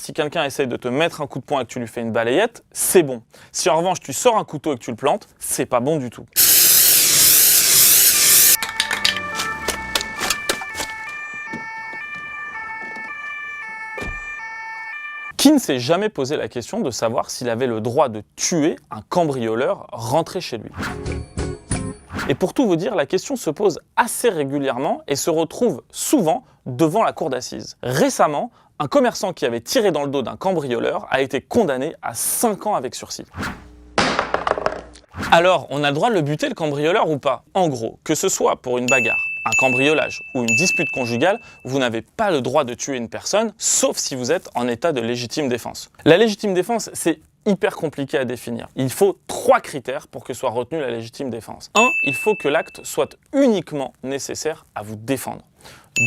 si quelqu'un essaye de te mettre un coup de poing et que tu lui fais une balayette, c'est bon. Si en revanche tu sors un couteau et que tu le plantes, c'est pas bon du tout. Qui ne s'est jamais posé la question de savoir s'il avait le droit de tuer un cambrioleur rentré chez lui? Et pour tout vous dire, la question se pose assez régulièrement et se retrouve souvent devant la cour d'assises. Récemment, un commerçant qui avait tiré dans le dos d'un cambrioleur a été condamné à 5 ans avec sursis. Alors, on a le droit de le buter, le cambrioleur, ou pas? En gros, que ce soit pour une bagarre, un cambriolage ou une dispute conjugale, vous n'avez pas le droit de tuer une personne, sauf si vous êtes en état de légitime défense. La légitime défense, c'est hyper compliqué à définir. Il faut 3 critères pour que soit retenue la légitime défense. 1. Il faut que l'acte soit uniquement nécessaire à vous défendre.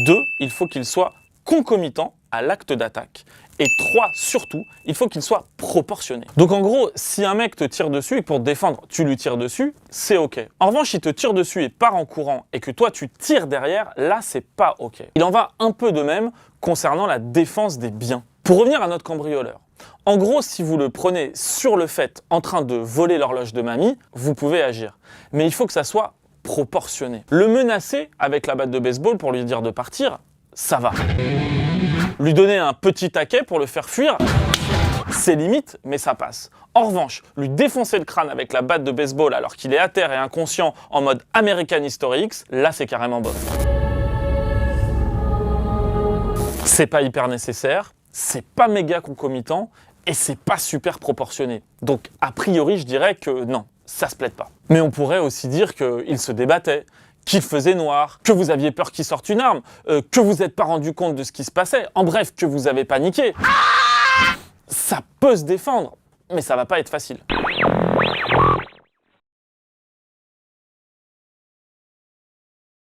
2. Il faut qu'il soit concomitant à l'acte d'attaque. Et 3, surtout, il faut qu'il soit proportionné. Donc en gros, si un mec te tire dessus et pour te défendre, tu lui tires dessus, c'est ok. En revanche, il te tire dessus et part en courant et que toi tu tires derrière, là c'est pas ok. Il en va un peu de même concernant la défense des biens. Pour revenir à notre cambrioleur, en gros, si vous le prenez sur le fait en train de voler l'horloge de mamie, vous pouvez agir. Mais il faut que ça soit proportionné. Le menacer avec la batte de baseball pour lui dire de partir, ça va. Lui donner un petit taquet pour le faire fuir, c'est limite, mais ça passe. En revanche, lui défoncer le crâne avec la batte de baseball alors qu'il est à terre et inconscient en mode American History X, là c'est carrément bof. C'est pas hyper nécessaire, c'est pas méga concomitant et c'est pas super proportionné. Donc a priori je dirais que non, ça se plaide pas. Mais on pourrait aussi dire qu'il se débattait, qu'il faisait noir, que vous aviez peur qu'il sorte une arme, que vous n'êtes pas rendu compte de ce qui se passait, en bref, que vous avez paniqué. Ça peut se défendre, mais ça va pas être facile.